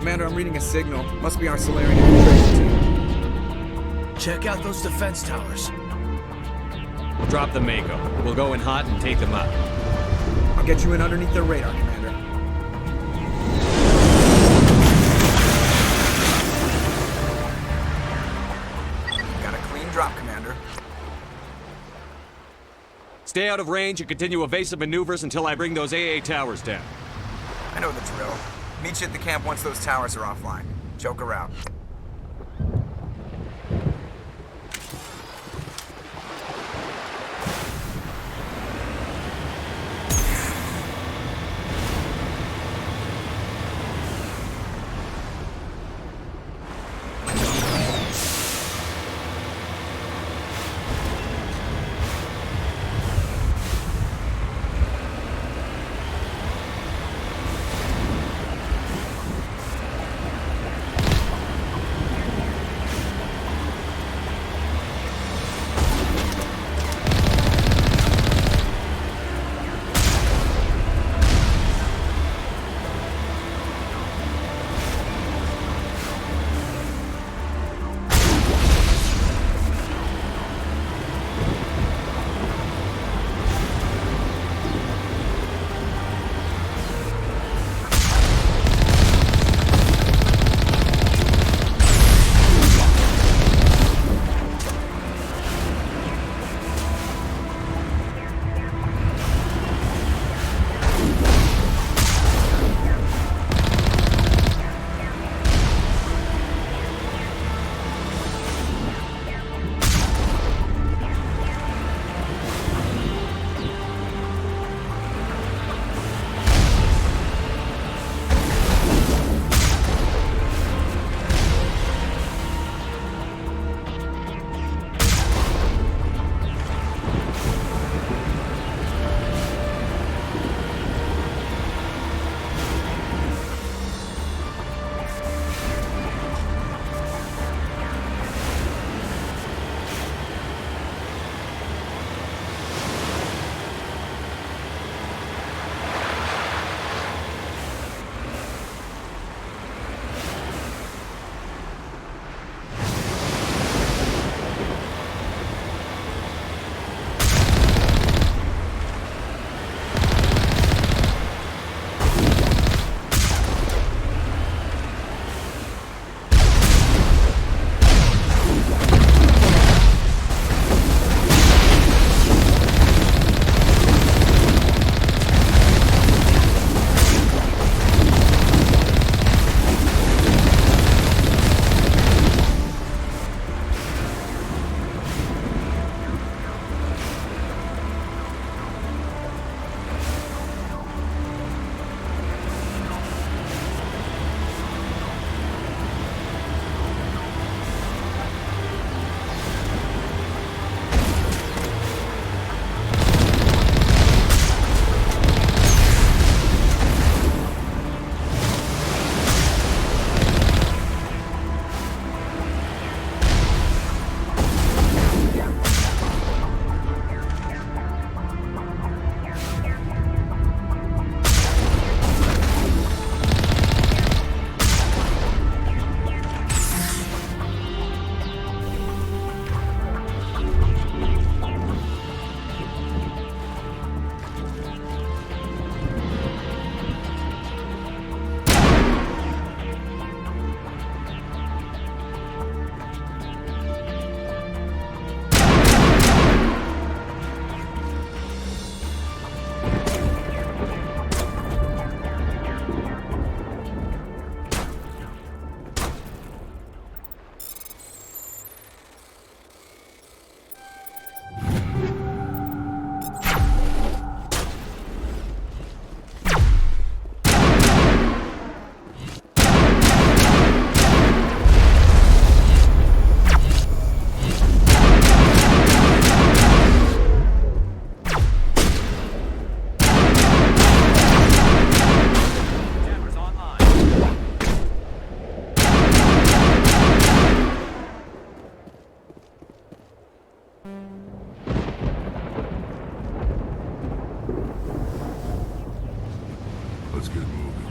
Commander, I'm reading a signal. Must be our Solarian infiltration team. Check out those defense towers. Drop the Mako. We'll go in hot and take them out. I'll get you in underneath their radar, Commander. Got a clean drop, Commander. Stay out of range and continue evasive maneuvers until I bring those AA towers down. I know the drill. Meet you at the camp once those towers are offline. Joker out. Let's get moving.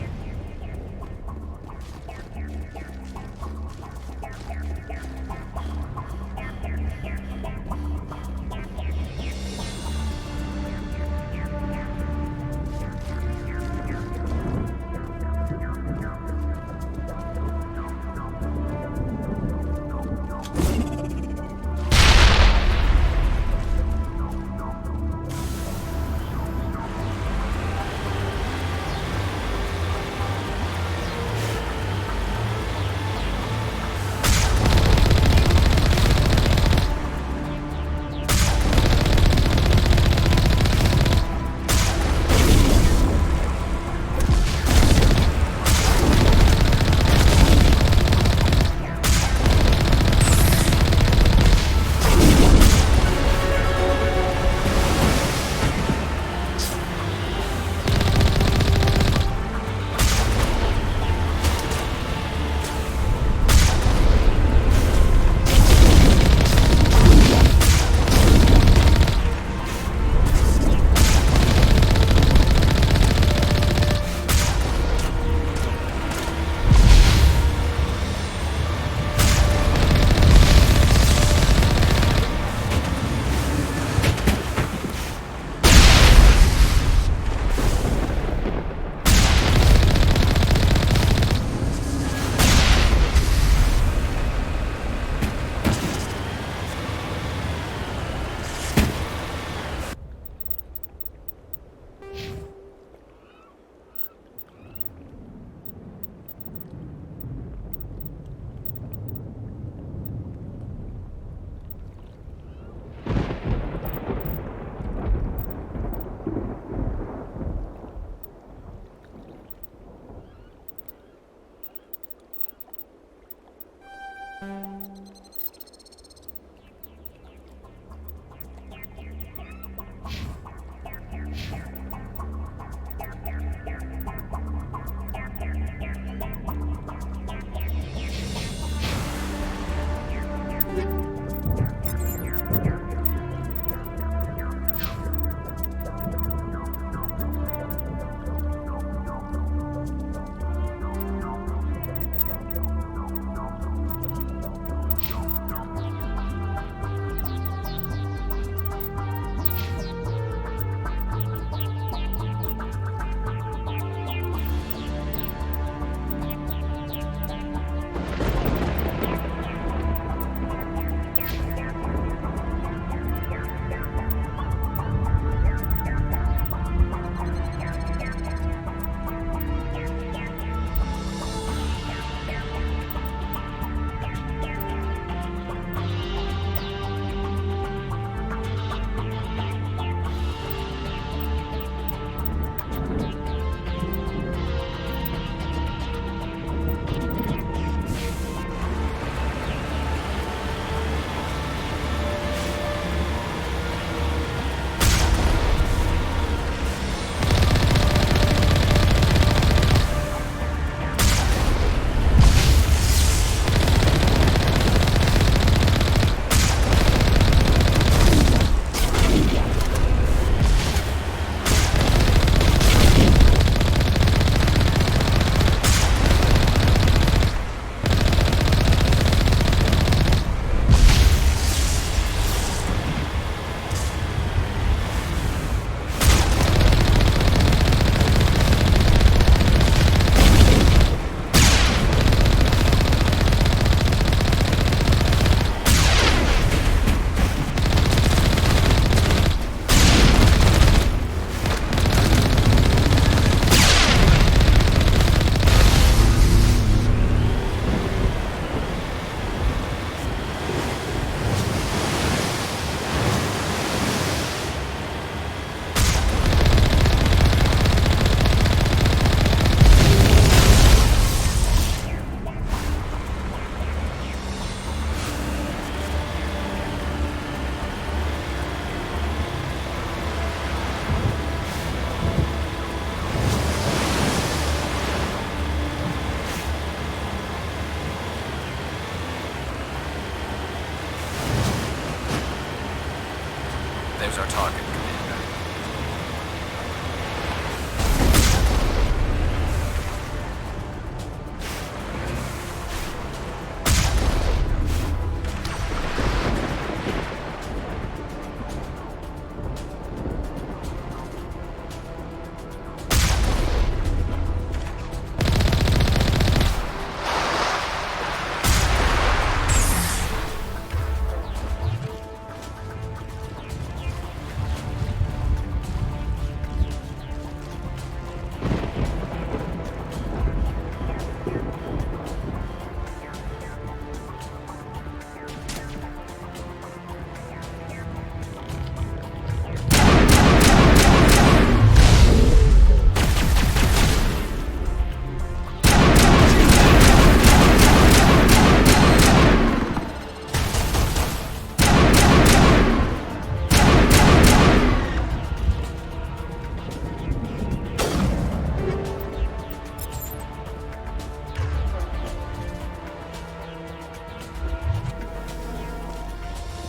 There's our target, Commander.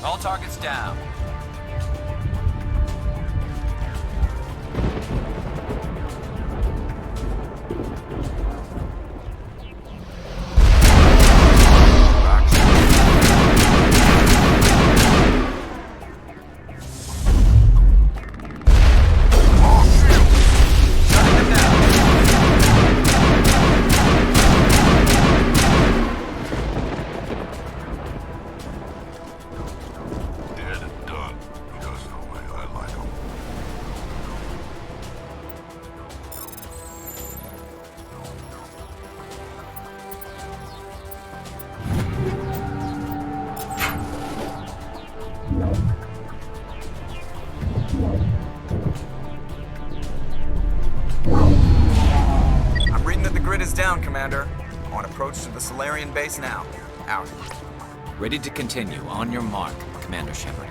All targets down. Dead and done. Just the way I like 'em. I'm reading that the grid is down, Commander. On approach to the Solarian base now. Out. Ready to continue. On your mark, Commander Shepard.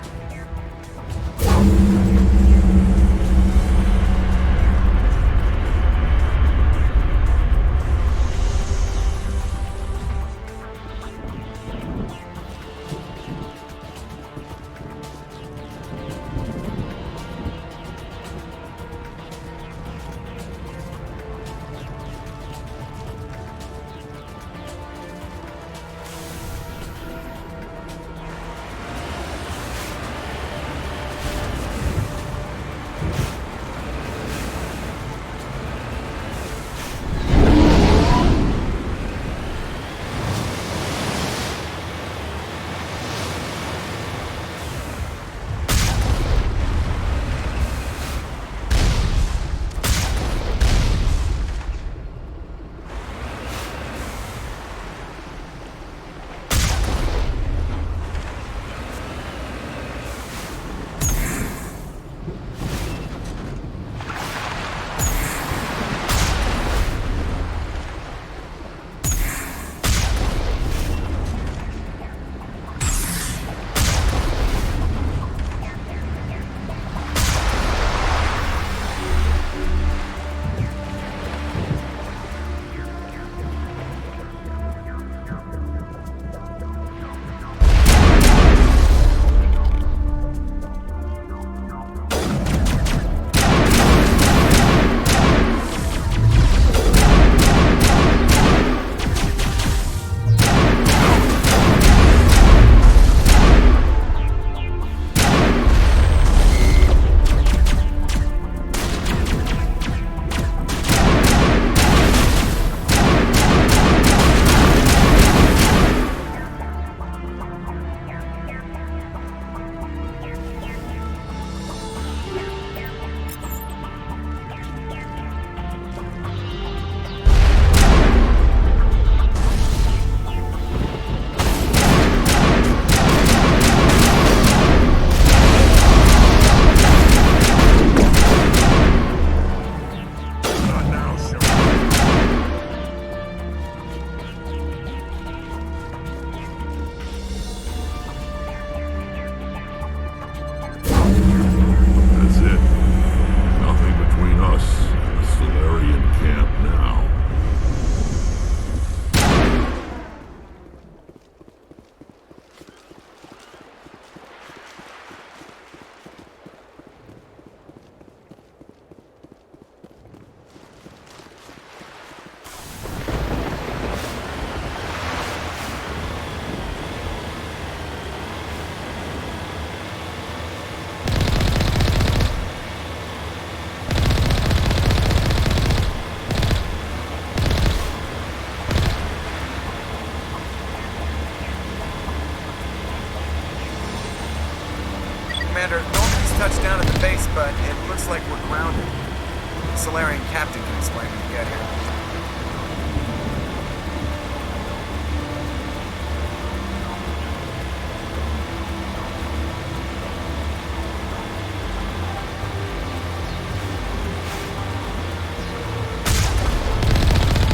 Commander, Normandy's touched down at the base, but it looks like we're grounded. The Solarian captain can explain when we get here.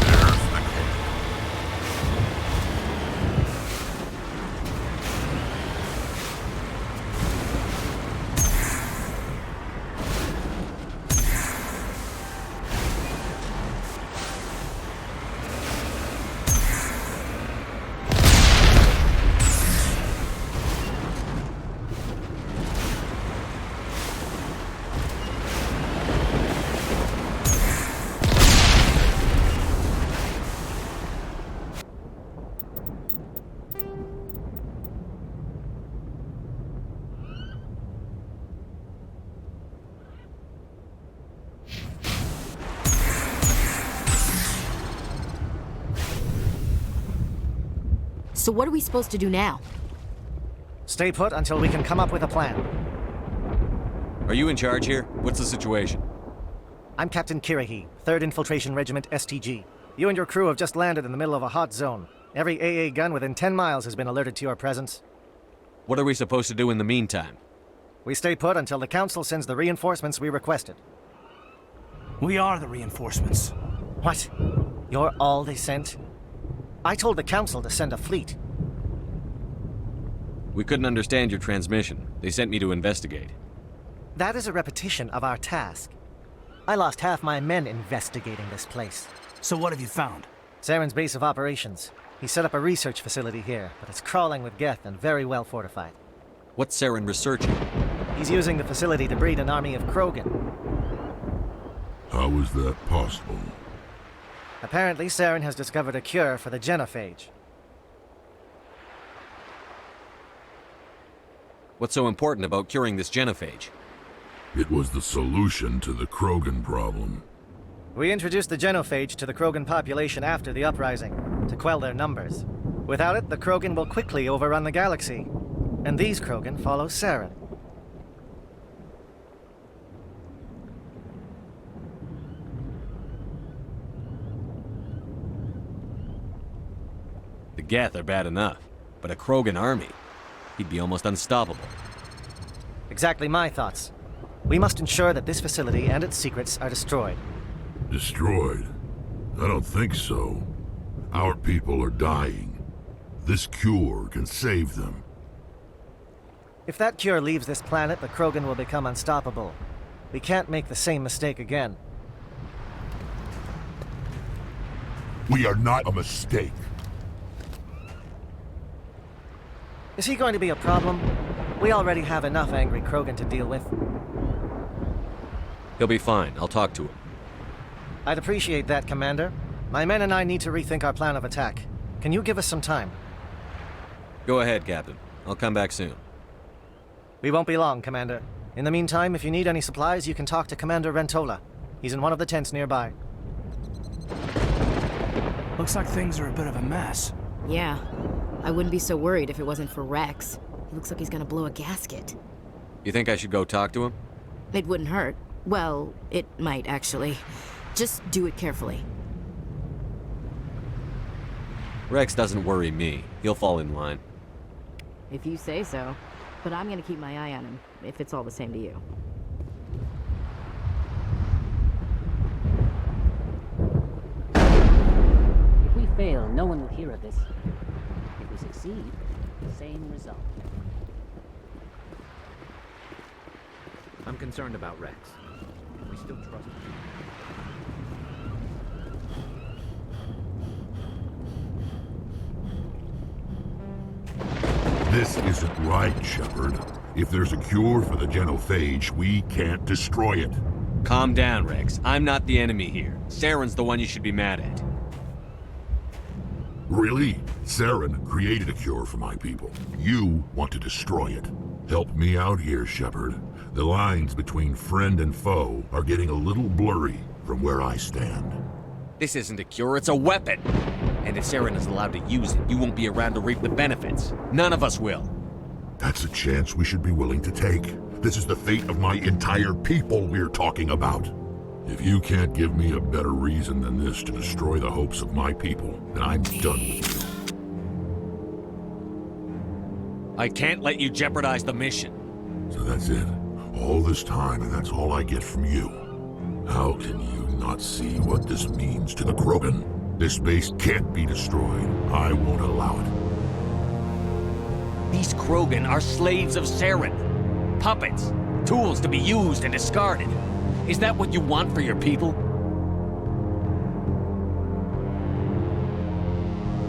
There's the cave. So what are we supposed to do now? Stay put until we can come up with a plan. Are you in charge here? What's the situation? I'm Captain Kirahi, 3rd Infiltration Regiment STG. You and your crew have just landed in the middle of a hot zone. Every AA gun within 10 miles has been alerted to your presence. What are we supposed to do in the meantime? We stay put until the Council sends the reinforcements we requested. We are the reinforcements. What? You're all they sent? I told the Council to send a fleet. We couldn't understand your transmission. They sent me to investigate. That is a repetition of our task. I lost half my men investigating this place. So what have you found? Saren's base of operations. He set up a research facility here, but it's crawling with Geth and very well fortified. What's Saren researching? He's using the facility to breed an army of Krogan. How is that possible? Apparently, Saren has discovered a cure for the genophage. What's so important about curing this genophage? It was the solution to the Krogan problem. We introduced the genophage to the Krogan population after the uprising, to quell their numbers. Without it, the Krogan will quickly overrun the galaxy. And these Krogan follow Saren. The Geth are bad enough, but a Krogan army? He'd be almost unstoppable. Exactly my thoughts. We must ensure that this facility and its secrets are destroyed. Destroyed? I don't think so. Our people are dying. This cure can save them. If that cure leaves this planet, the Krogan will become unstoppable. We can't make the same mistake again. We are not a mistake. Is he going to be a problem? We already have enough angry Krogan to deal with. He'll be fine. I'll talk to him. I'd appreciate that, Commander. My men and I need to rethink our plan of attack. Can you give us some time? Go ahead, Captain. I'll come back soon. We won't be long, Commander. In the meantime, if you need any supplies, you can talk to Commander Rentola. He's in one of the tents nearby. Looks like things are a bit of a mess. Yeah. I wouldn't be so worried if it wasn't for Rex. He looks like he's gonna blow a gasket. You think I should go talk to him? It wouldn't hurt. Well, it might, actually. Just do it carefully. Rex doesn't worry me. He'll fall in line. If you say so. But I'm gonna keep my eye on him, if it's all the same to you. If we fail, no one will hear of this. If we succeed, same result. I'm concerned about Rex. We still trust him. This isn't right, Shepard. If there's a cure for the genophage, we can't destroy it. Calm down, Rex. I'm not the enemy here. Saren's the one you should be mad at. Really? Saren created a cure for my people. You want to destroy it. Help me out here, Shepard. The lines between friend and foe are getting a little blurry from where I stand. This isn't a cure, it's a weapon! And if Saren is allowed to use it, you won't be around to reap the benefits. None of us will. That's a chance we should be willing to take. This is the fate of my entire people we're talking about. If you can't give me a better reason than this to destroy the hopes of my people, then I'm done with you. I can't let you jeopardize the mission. So that's it. All this time, and that's all I get from you. How can you not see what this means to the Krogan? This base can't be destroyed. I won't allow it. These Krogan are slaves of Saren. Puppets. Tools to be used and discarded. Is that what you want for your people?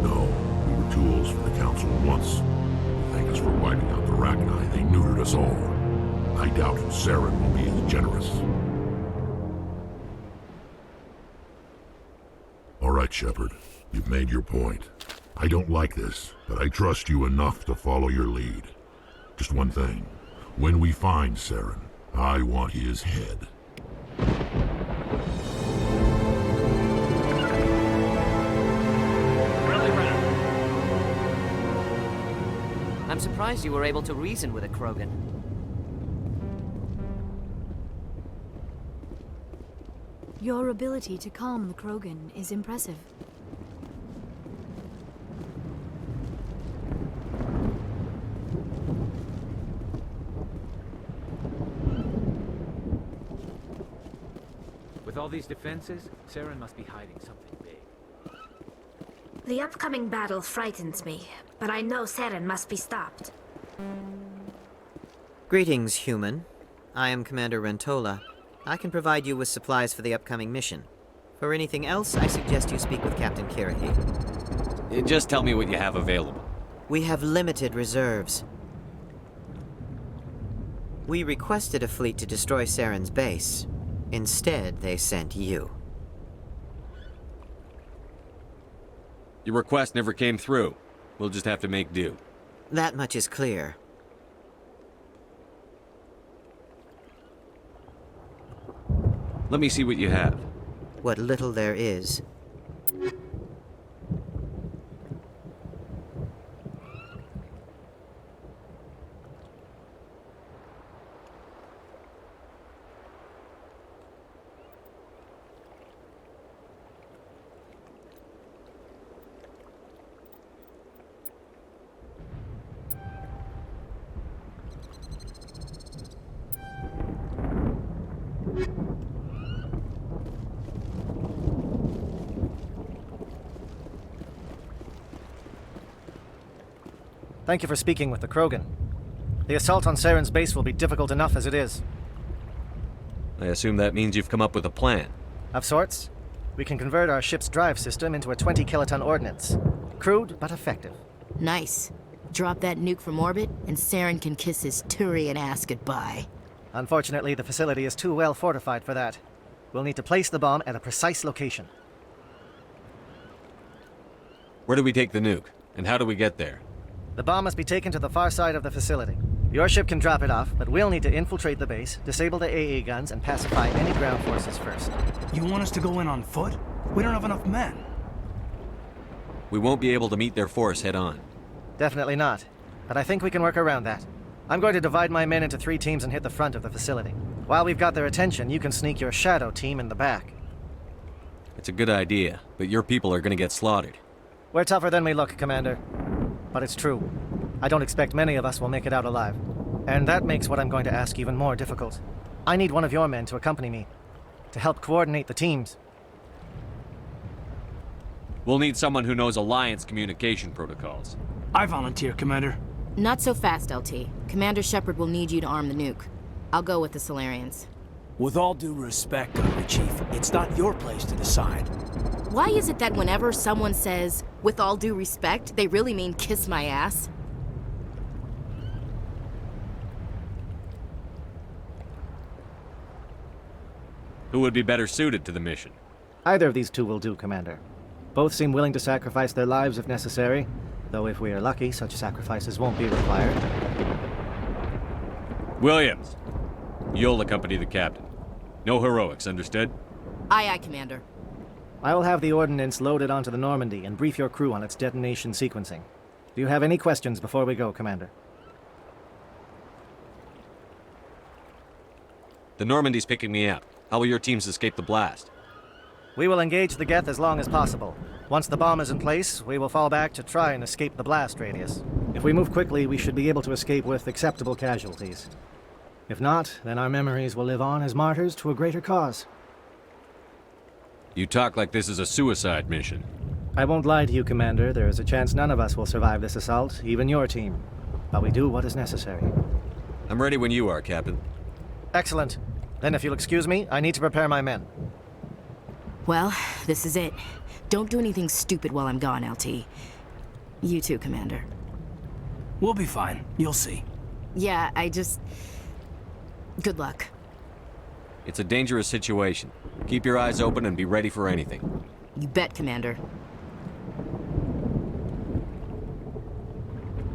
No, we were tools for the Council once. Thank us for wiping out the Rachni. They neutered us all. I doubt Saren will be as generous. All right, Shepard. You've made your point. I don't like this, but I trust you enough to follow your lead. Just one thing. When we find Saren, I want his head. I'm surprised you were able to reason with a Krogan. Your ability to calm the Krogan is impressive. With all these defenses, Saren must be hiding something big. The upcoming battle frightens me, but I know Saren must be stopped. Greetings, human. I am Commander Rentola. I can provide you with supplies for the upcoming mission. For anything else, I suggest you speak with Captain Kirahi. Just tell me what you have available. We have limited reserves. We requested a fleet to destroy Saren's base. Instead, they sent you. Your request never came through. We'll just have to make do. That much is clear. Let me see what you have. What little there is. Thank you for speaking with the Krogan. The assault on Saren's base will be difficult enough as it is. I assume that means you've come up with a plan. Of sorts. We can convert our ship's drive system into a 20-kiloton ordnance. Crude, but effective. Nice. Drop that nuke from orbit, and Saren can kiss his Turian ass goodbye. Unfortunately, the facility is too well fortified for that. We'll need to place the bomb at a precise location. Where do we take the nuke? And how do we get there? The bomb must be taken to the far side of the facility. Your ship can drop it off, but we'll need to infiltrate the base, disable the AA guns, and pacify any ground forces first. You want us to go in on foot? We don't have enough men. We won't be able to meet their force head-on. Definitely not. But I think we can work around that. I'm going to divide my men into 3 teams and hit the front of the facility. While we've got their attention, you can sneak your shadow team in the back. It's a good idea, but your people are gonna get slaughtered. We're tougher than we look, Commander. But it's true. I don't expect many of us will make it out alive. And that makes what I'm going to ask even more difficult. I need one of your men to accompany me, to help coordinate the teams. We'll need someone who knows Alliance communication protocols. I volunteer, Commander. Not so fast, LT. Commander Shepard will need you to arm the nuke. I'll go with the Solarians. With all due respect, Gunner Chief, it's not your place to decide. Why is it that whenever someone says, with all due respect, they really mean kiss my ass? Who would be better suited to the mission? Either of these 2 will do, Commander. Both seem willing to sacrifice their lives if necessary, though if we are lucky, such sacrifices won't be required. Williams, you'll accompany the captain. No heroics, understood? Aye, aye, Commander. I will have the ordnance loaded onto the Normandy and brief your crew on its detonation sequencing. Do you have any questions before we go, Commander? The Normandy's picking me up. How will your teams escape the blast? We will engage the Geth as long as possible. Once the bomb is in place, we will fall back to try and escape the blast radius. If we move quickly, we should be able to escape with acceptable casualties. If not, then our memories will live on as martyrs to a greater cause. You talk like this is a suicide mission. I won't lie to you, Commander. There is a chance none of us will survive this assault, even your team. But we do what is necessary. I'm ready when you are, Captain. Excellent. Then if you'll excuse me, I need to prepare my men. Well, this is it. Don't do anything stupid while I'm gone, LT. You too, Commander. We'll be fine. You'll see. Yeah, good luck. It's a dangerous situation. Keep your eyes open and be ready for anything. You bet, Commander.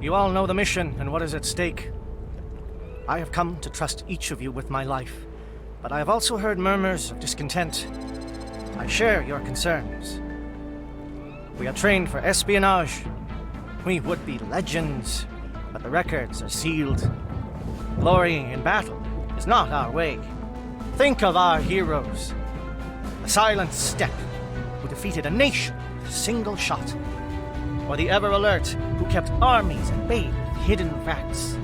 You all know the mission and what is at stake. I have come to trust each of you with my life, but I have also heard murmurs of discontent. I share your concerns. We are trained for espionage. We would be legends, but the records are sealed. Glory in battle is not our way. Think of our heroes. The silent step who defeated a nation with a single shot. Or the ever-alert who kept armies at bay with hidden facts.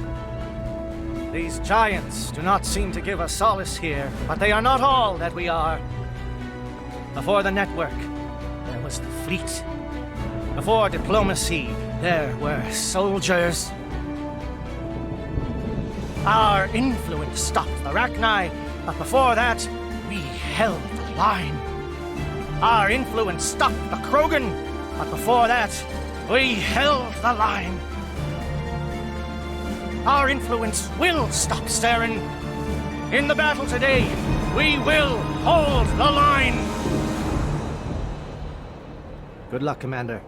These giants do not seem to give us solace here, but they are not all that we are. Before the network, there was the fleet. Before diplomacy, there were soldiers. Our influence stopped the Rachni, but before that, we held the line. Our influence stopped the Krogan, but before that, we held the line. Our influence will stop Saren. In the battle today, we will hold the line. Good luck, Commander.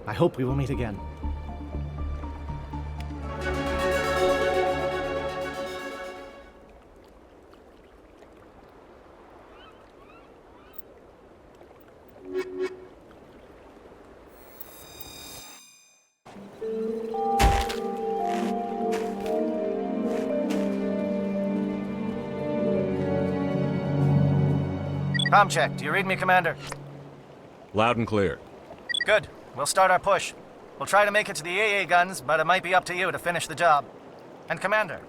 I hope we will meet again. Com check. Do you read me, Commander? Loud and clear. Good. We'll start our push. We'll try to make it to the AA guns, but it might be up to you to finish the job. And Commander,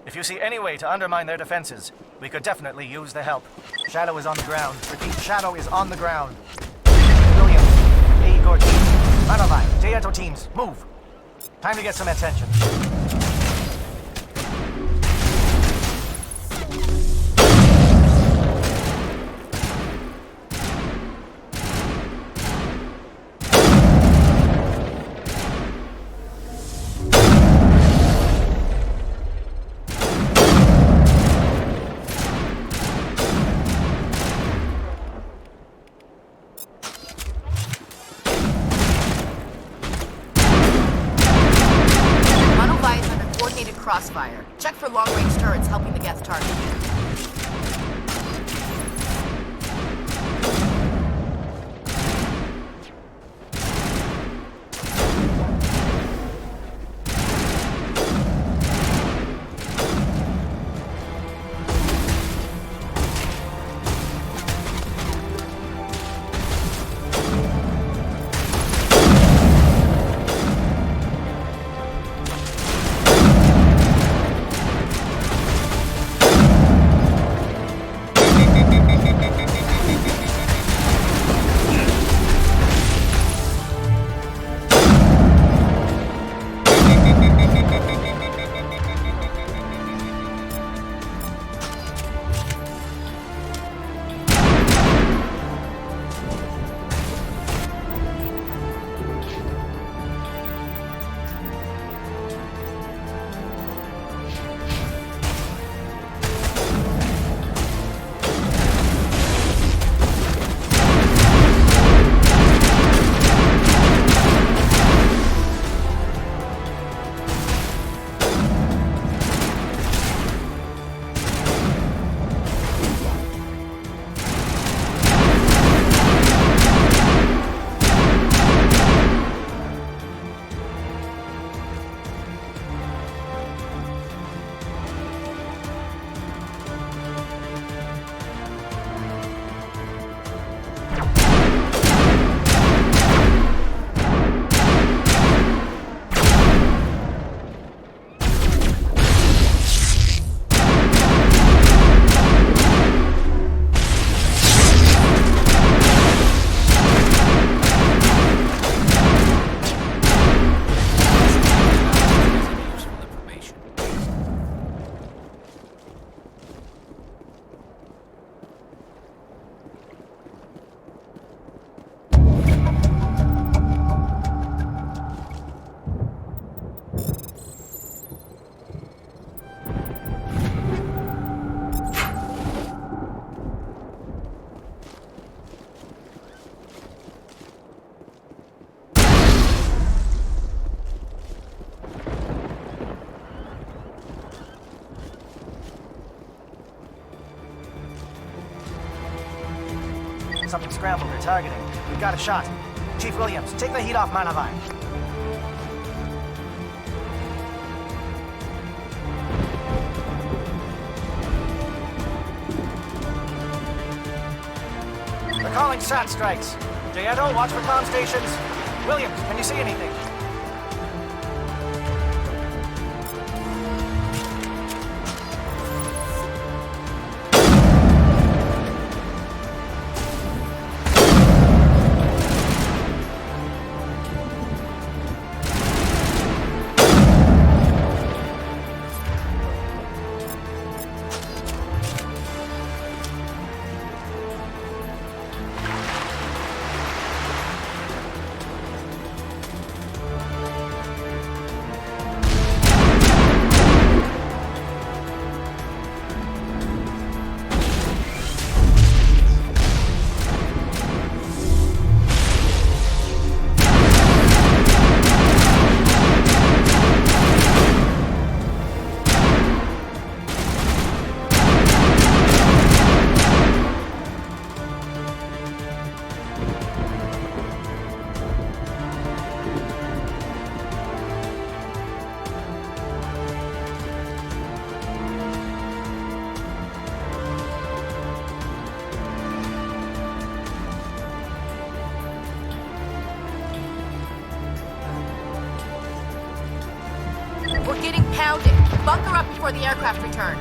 if you see any way to undermine their defenses, we could definitely use the help. Shadow is on the ground. Repeat, Shadow is on the ground. William, A. Gordy, Manavai, Teato teams, move. Time to get some attention. Crossfire. Check for long-range turrets helping the Geth target. something scrambled or targeting. We've got a shot. Chief Williams, take the heat off Manavai. They're calling SAT strikes. Jayeto, watch for comm stations. Williams, can you see anything? We're getting pounded. Bunker up before the aircraft return.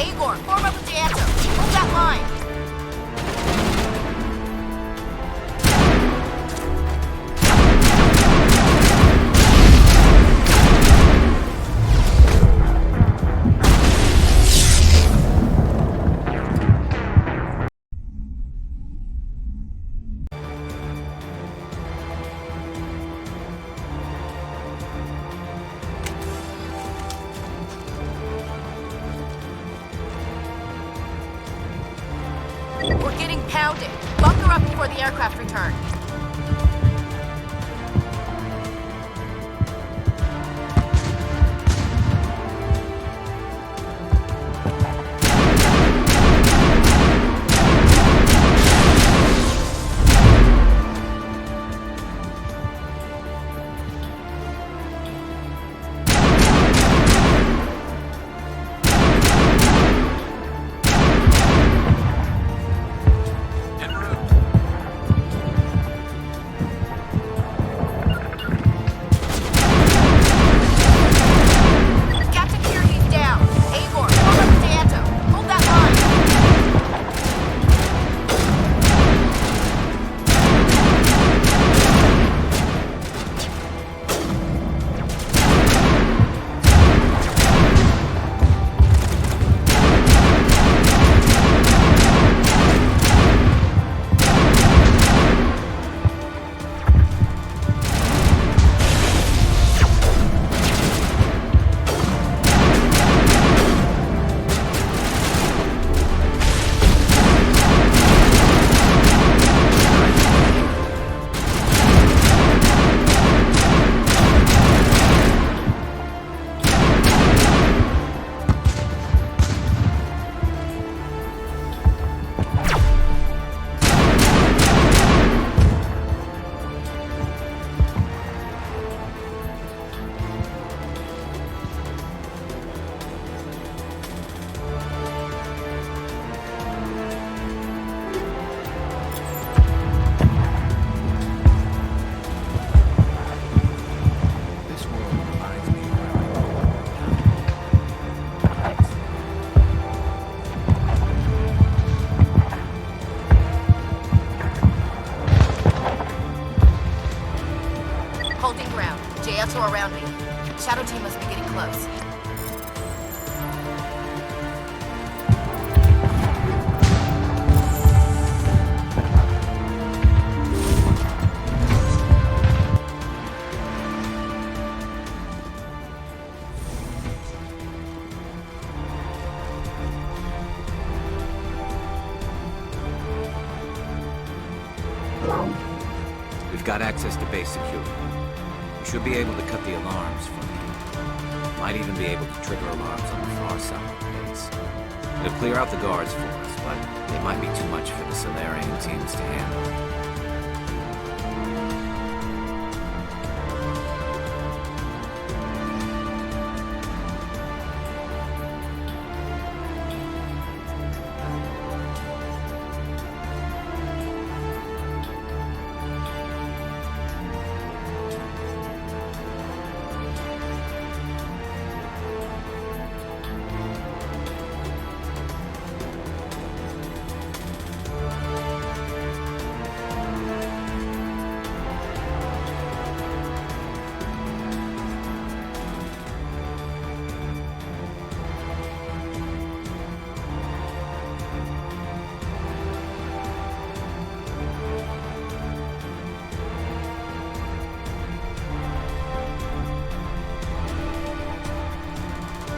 Agor, form up with Jayeto. Hold that line. We're getting pounded. Bunker up before the aircraft return. store around me. Shadow team must be getting close. We've got access to base security. We should be able to cut the alarms from here. Might even be able to trigger alarms on the far side of the base. It'll clear out the guards for us, but they might be too much for the Solarian teams to handle.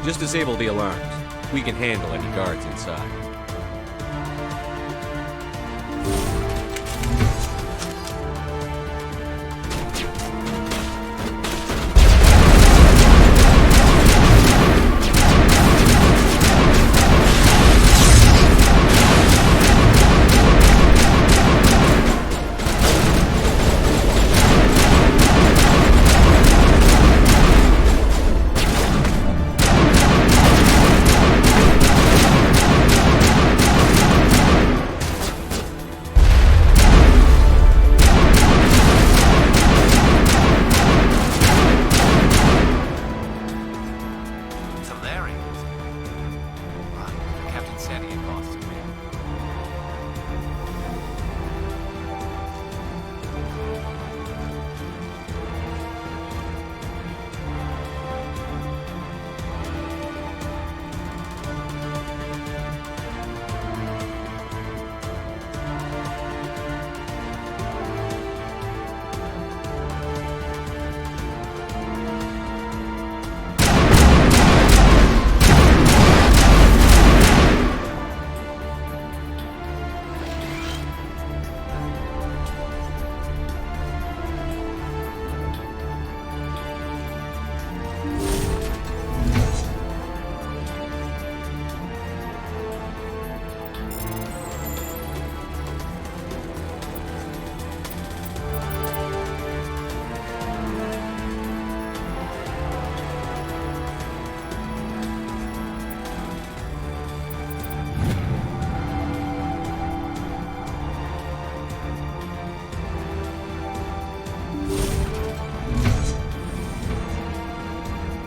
Just disable the alarms. We can handle any guards inside.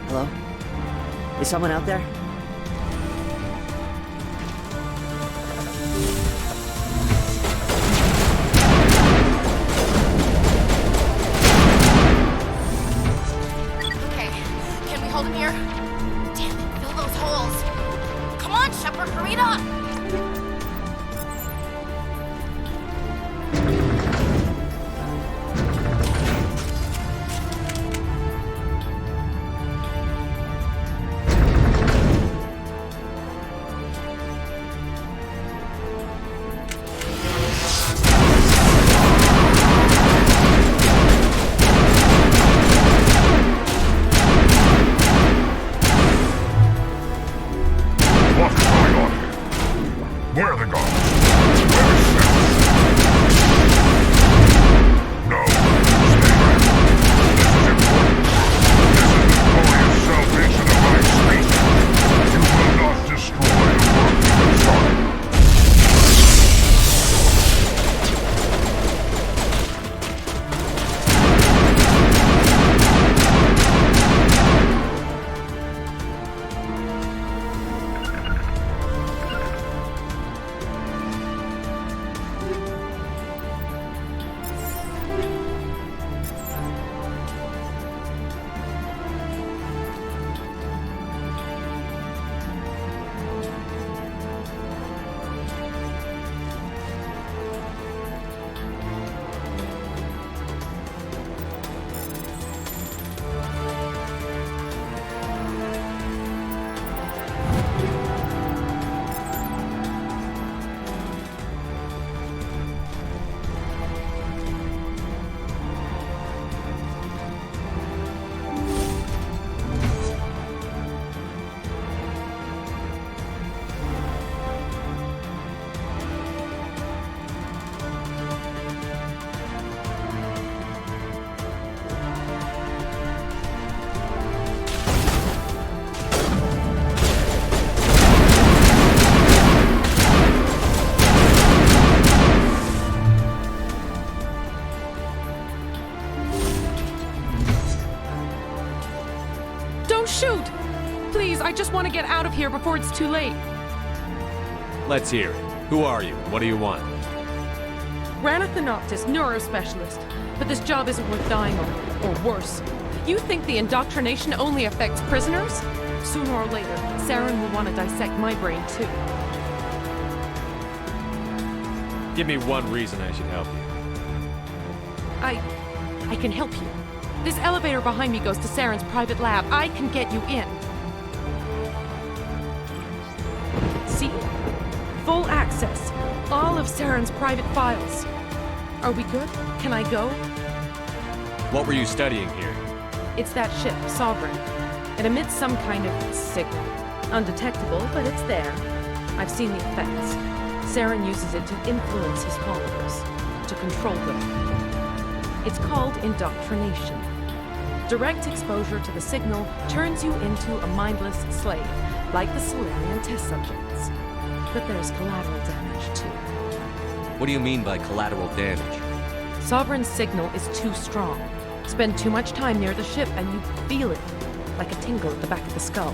Hello? Is someone out there? Okay, can we hold him here? Damn it, fill those holes. Come on, Shepard, hurry it up! want to get out of here before it's too late. Let's hear it. Who are you? What do you want? Rana Thanoptis, neurospecialist. But this job isn't worth dying on, or worse. You think the indoctrination only affects prisoners? Sooner or later, Saren will want to dissect my brain too. Give me one reason I should help you. I can help you. This elevator behind me goes to Saren's private lab. I can get you in. See? Full access. All of Saren's private files. Are we good? Can I go? What were you studying here? It's that ship, Sovereign. It emits some kind of signal. Undetectable, but it's there. I've seen the effects. Saren uses it to influence his followers, to control them. It's called indoctrination. Direct exposure to the signal turns you into a mindless slave, like the Solarian test subjects. But there's collateral damage, too. What do you mean by collateral damage? Sovereign's signal is too strong. Spend too much time near the ship and you feel it, like a tingle at the back of the skull.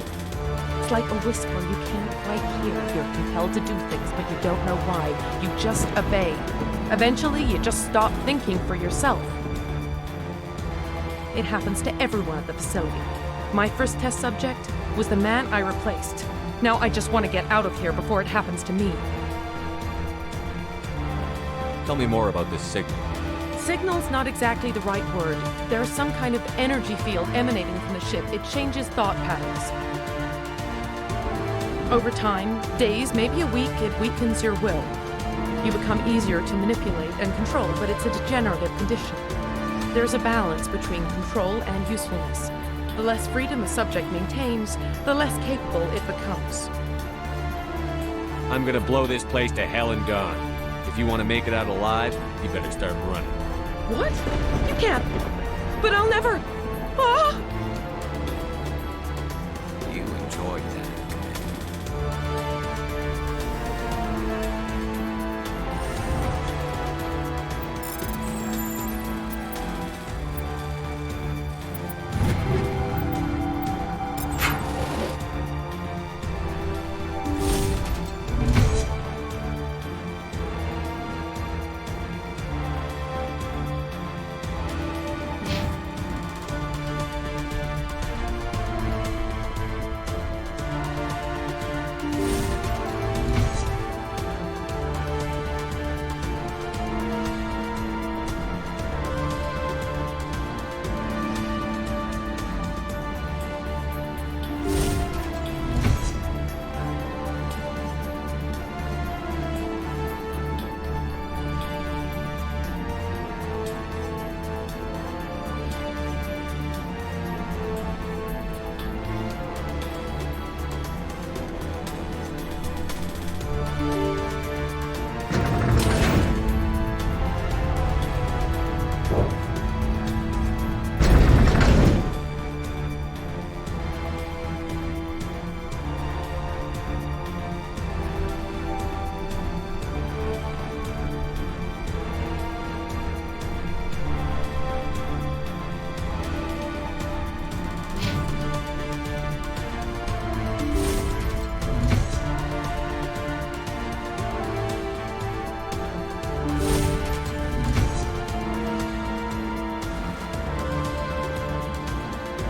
It's like a whisper you can't quite hear. You're compelled to do things, but you don't know why. You just obey. Eventually, you just stop thinking for yourself. It happens to everyone at the facility. My first test subject was the man I replaced. Now I just want to get out of here before it happens to me. Tell me more about this signal. Signal's not exactly the right word. There's some kind of energy field emanating from the ship. It changes thought patterns. Over time, days, maybe a week, it weakens your will. You become easier to manipulate and control, but it's a degenerative condition. There's a balance between control and usefulness. The less freedom a subject maintains, the less capable it becomes. I'm gonna blow this place to hell and gone. If you want to make it out alive, you better start running. What? You can't. But I'll never. Ah! You enjoyed that.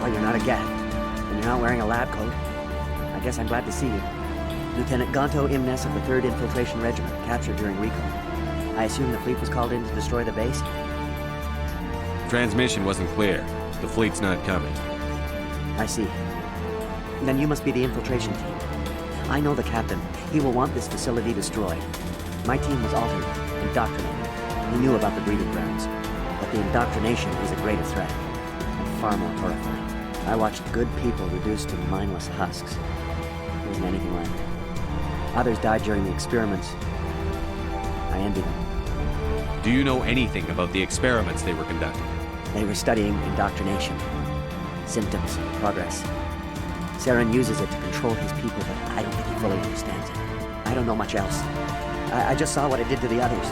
Well, you're not a Geth, and you're not wearing a lab coat. I guess I'm glad to see you. Lieutenant Gonto Imnes of the 3rd Infiltration Regiment, captured during recon. I assume the fleet was called in to destroy the base? Transmission wasn't clear. The fleet's not coming. I see. Then you must be the infiltration team. I know the captain. He will want this facility destroyed. My team was altered, indoctrinated. He knew about the breeding grounds. But the indoctrination is a greater threat, and far more horrifying. I watched good people reduced to mindless husks. There wasn't anything left. Others died during the experiments. I envy them. Do you know anything about the experiments they were conducting? They were studying indoctrination. Symptoms, progress. Saren uses it to control his people, but I don't think he fully understands it. I don't know much else. I just saw what it did to the others.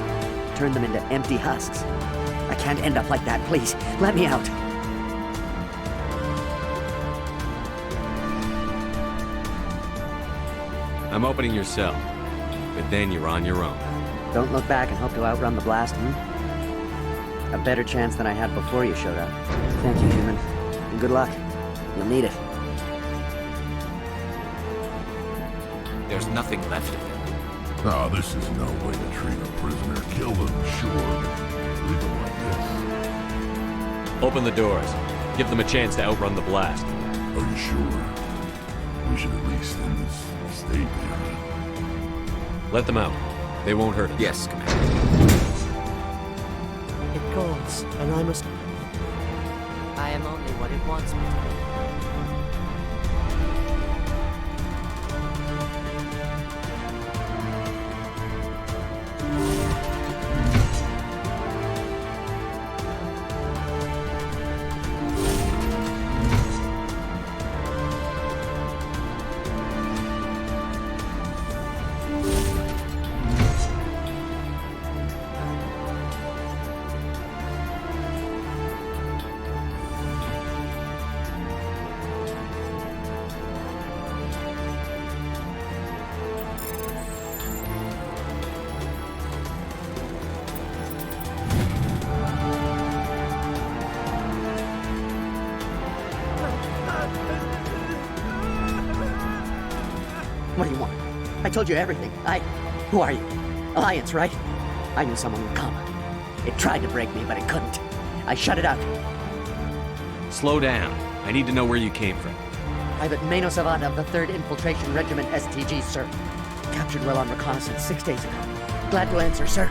Turned them into empty husks. I can't end up like that, please. Let me out. I'm opening your cell. But then you're on your own. Don't look back and hope to outrun the blast, A better chance than I had before you showed up. Thank you, human. And good luck. You'll need it. There's nothing left of them. Oh, this is no way to treat a prisoner. Kill them, sure, but leave them like this. Open the doors. Give them a chance to outrun the blast. Are you sure? We should at least end this state here. Let them out. They won't hurt us. Yes, Commander. It calls, and I must... I am only what it wants me to be. What do you want? I told you everything. Who are you? Alliance, right? I knew someone would come. It tried to break me, but it couldn't. I shut it out. Slow down. I need to know where you came from. Private Mano Savant of the 3rd Infiltration Regiment STG, sir. Captured while on reconnaissance 6 days ago. Glad to answer, sir.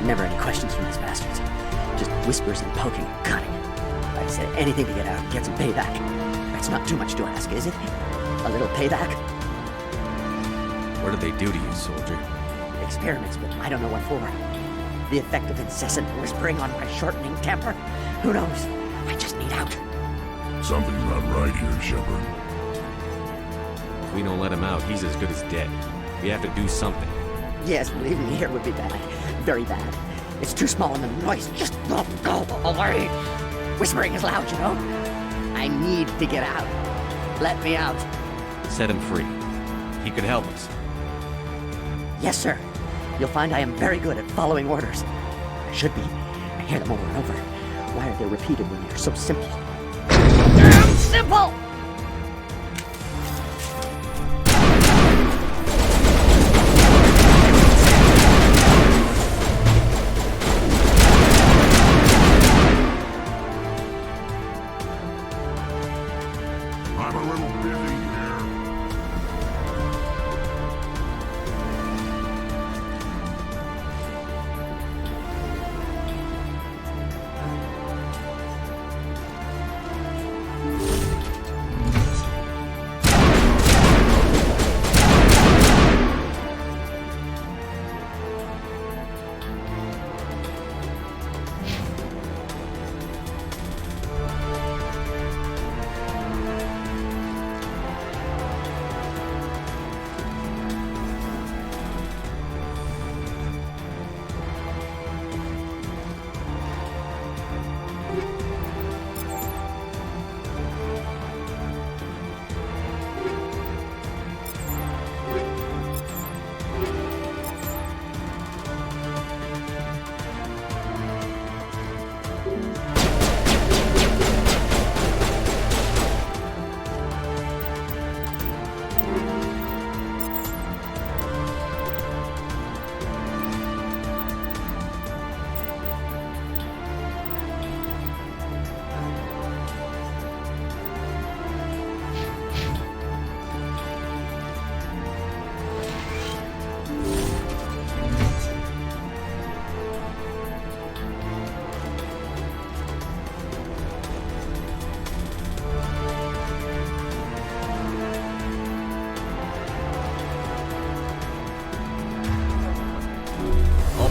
Never any questions from these bastards. Just whispers and poking and cutting. I said anything to get out and get some payback. That's not too much to ask, is it? A little payback? What did they do to you, soldier? Experiments, but I don't know what for. The effect of incessant whispering on my shortening temper? Who knows? I just need out. Something's not right here, Shepard. If we don't let him out, he's as good as dead. We have to do something. Yes, leaving me here would be bad. Very bad. It's too small and the noise just won't go away. Whispering is loud, you know? I need to get out. Let me out. Set him free. He could help us. Yes, sir. You'll find I am very good at following orders. I should be. I hear them over and over. Why are they repeated when they're so simple? Damn simple! I'm a little busy here.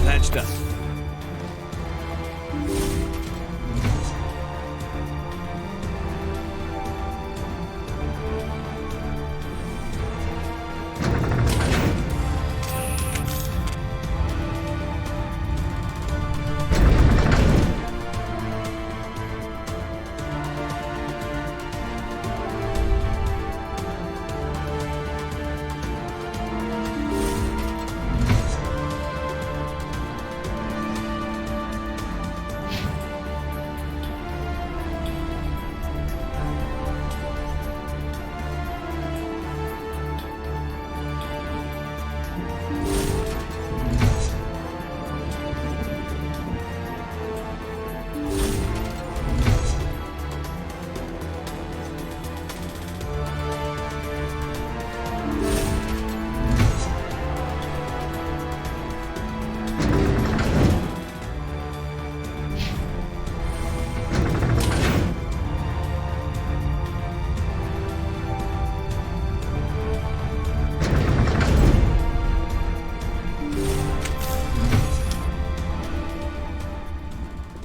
Patched up.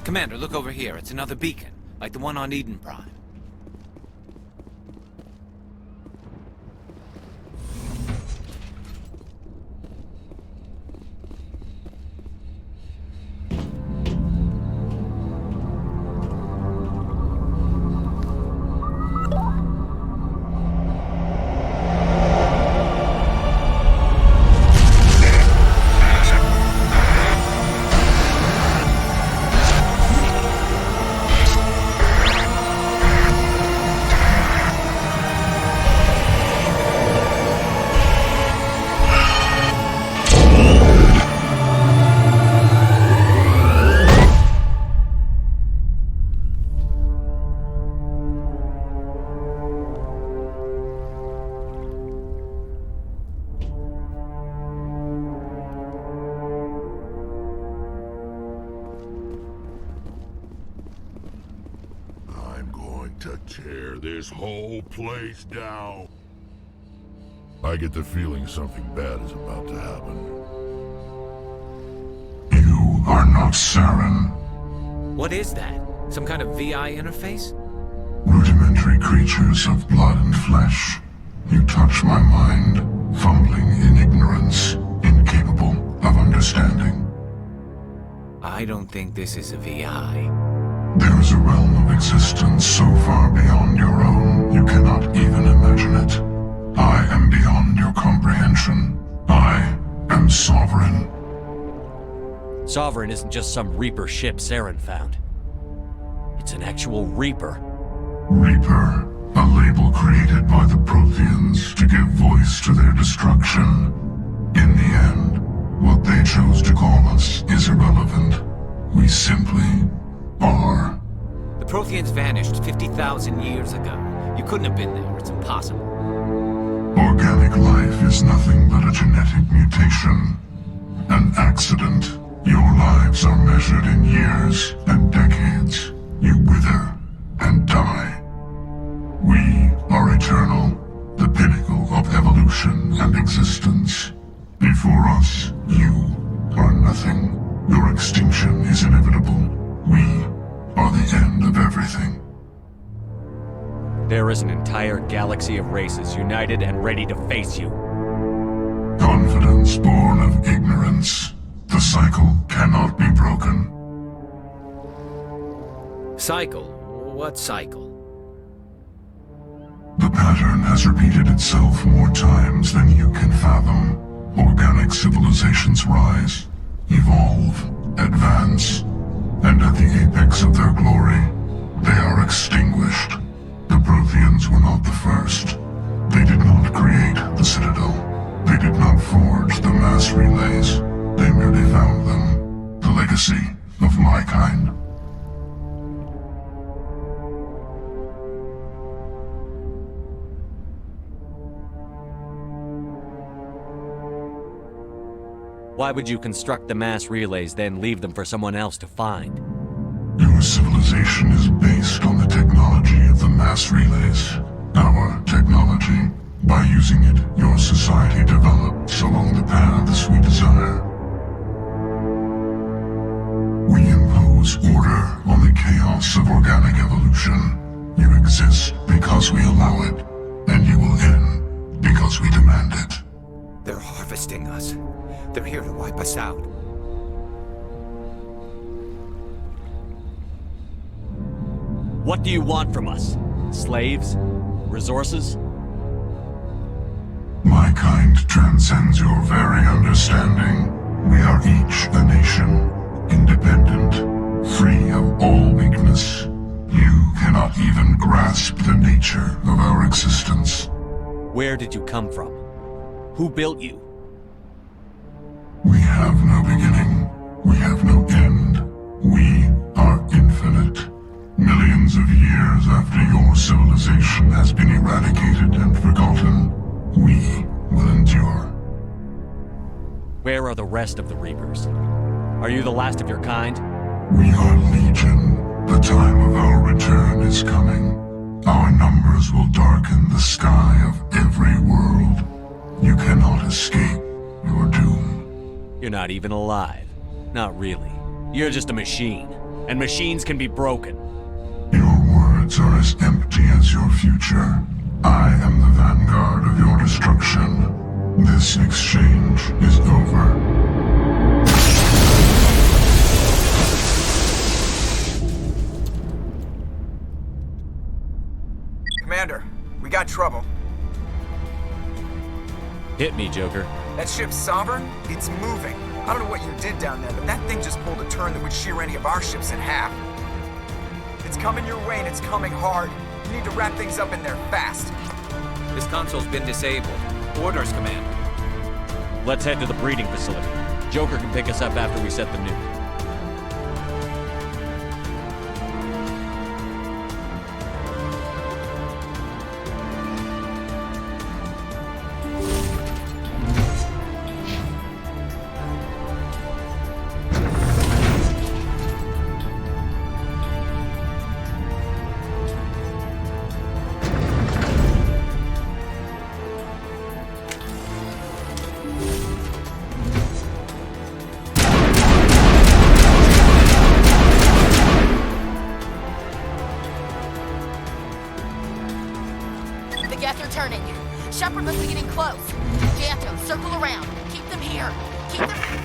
Commander, look over here. It's another beacon, like the one on Eden Prime. To tear this whole place down. I get the feeling something bad is about to happen. You are not Saren. What is that? Some kind of VI interface? Rudimentary creatures of blood and flesh. You touch my mind, fumbling in ignorance, incapable of understanding. I don't think this is a VI. There is a realm of existence so far beyond your own, you cannot even imagine it. I am beyond your comprehension. I am Sovereign. Sovereign isn't just some Reaper ship Saren found. It's an actual Reaper. Reaper, a label created by the Protheans to give voice to their destruction. In the end, what they chose to call us is irrelevant. We simply are. The Protheans vanished 50,000 years ago. You couldn't have been there. It's impossible. Organic life is nothing but a genetic mutation. An accident. Your lives are measured in years and decades. You wither and die. We are eternal, the pinnacle of evolution and existence. Before us, you are nothing. Your extinction is inevitable. We are the end of everything. There is an entire galaxy of races united and ready to face you. Confidence born of ignorance. The cycle cannot be broken. Cycle? What cycle? The pattern has repeated itself more times than you can fathom. Organic civilizations rise, evolve, advance, and at the apex of their glory, they are extinguished. The Protheans were not the first. They did not create the Citadel. They did not forge the mass relays. They merely found them. The legacy of my kind. Why would you construct the mass relays, then leave them for someone else to find? Your civilization is based on the technology of the mass relays. Our technology. By using it, your society develops along the paths we desire. We impose order on the chaos of organic evolution. You exist because we allow it, and you will end because we demand it. They're harvesting us. They're here to wipe us out. What do you want from us? Slaves? Resources? My kind transcends your very understanding. We are each a nation, independent, free of all weakness. You cannot even grasp the nature of our existence. Where did you come from? Who built you? We have no beginning. We have no end. We are infinite. Millions of years after your civilization has been eradicated and forgotten, we will endure. Where are the rest of the Reapers? Are you the last of your kind? We are Legion. The time of our return is coming. Our numbers will darken the sky of every world. You cannot escape your doom. You're not even alive. Not really. You're just a machine. and machines can be broken. Your words are as empty as your future. I am the vanguard of your destruction. This exchange is over. Commander, we got trouble. Hit me, Joker. That ship's Sovereign? It's moving. I don't know what you did down there, but that thing just pulled a turn that would shear any of our ships in half. It's coming your way and it's coming hard. You need to wrap things up in there fast. This console's been disabled. Orders, Commander. Let's head to the breeding facility. Joker can pick us up after we set the nuke. The gas are turning. Shepard must be getting close. Janto, circle around. Keep them here. Keep them...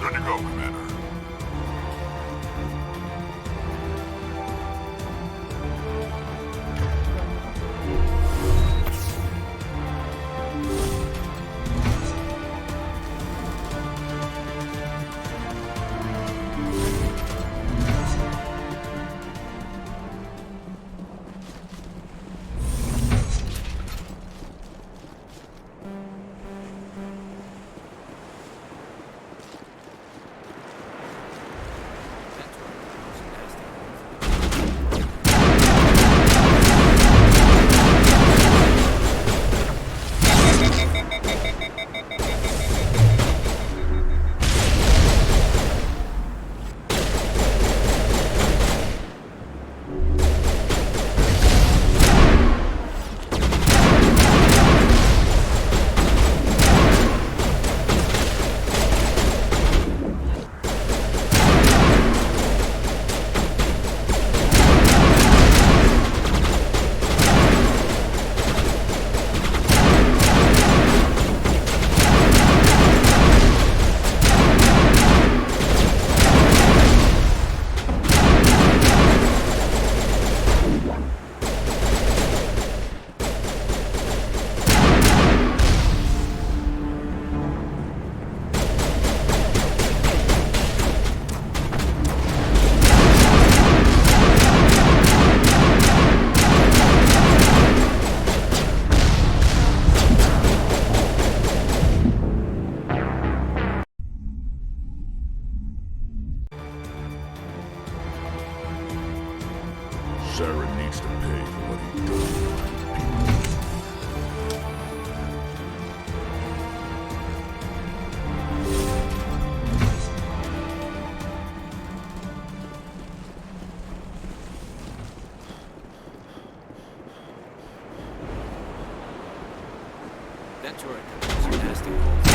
Good to go, Commander. Saren needs to pay for what he's done to my people. That turret could use a nasty bolt.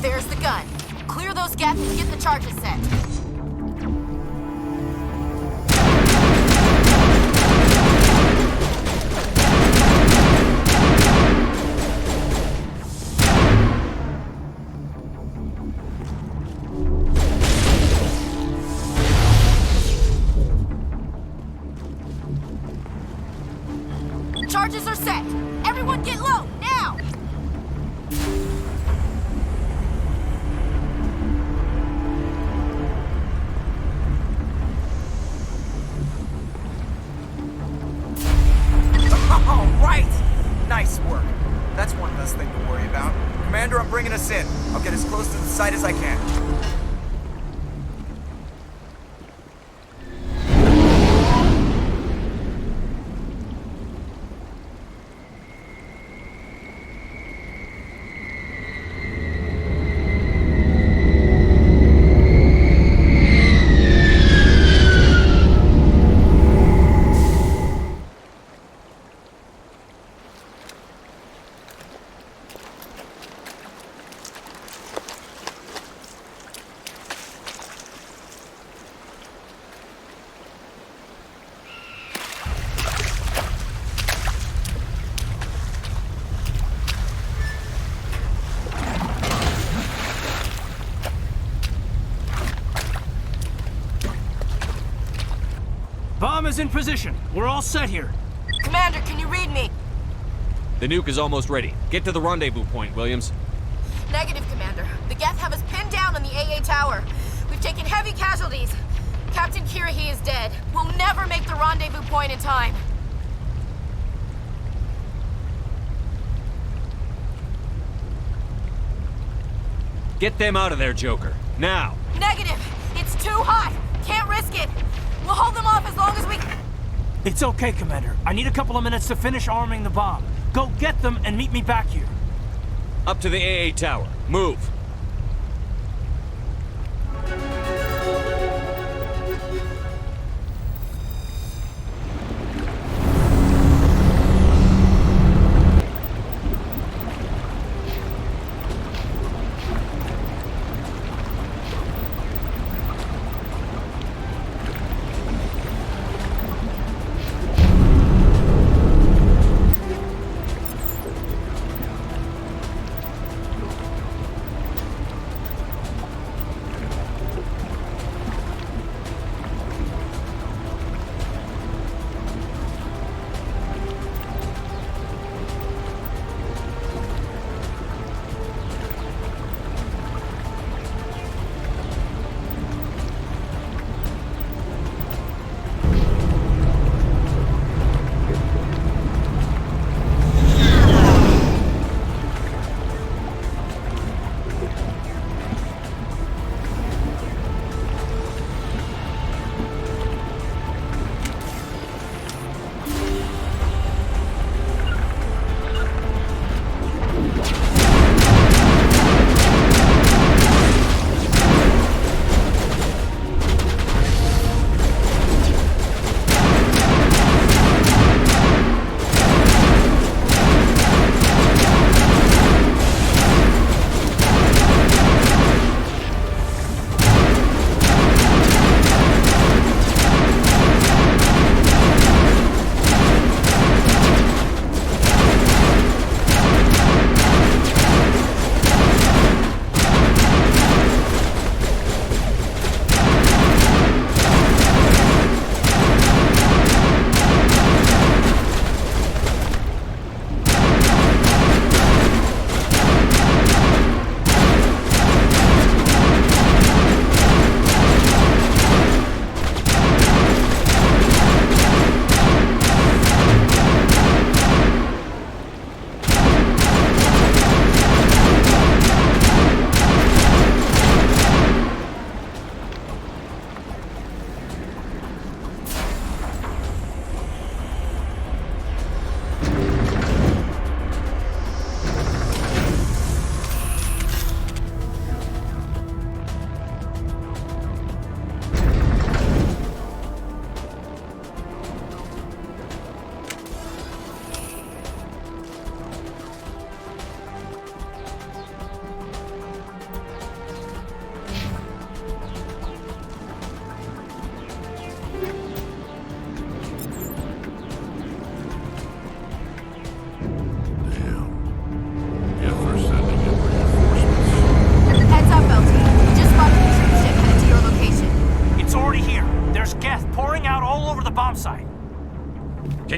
There's the gun. Clear those gaps and get the charges set. Charges are set. Everyone get low, now! All right! Nice work. That's one less thing to worry about. Commander, I'm bringing us in. I'll get as close to the site as I can. Bomb is in position. We're all set here. Commander, can you read me? The nuke is almost ready. Get to the rendezvous point, Williams. Negative, Commander. The Geth have us pinned down on the AA tower. We've taken heavy casualties. Captain Kirahi is dead. We'll never make the rendezvous point in time. Get them out of there, Joker. Now! Negative! It's too hot! Can't risk it! We'll hold them off as long as we... It's okay, Commander. I need a couple of minutes to finish arming the bomb. Go get them and meet me back here. Up to the AA tower. Move!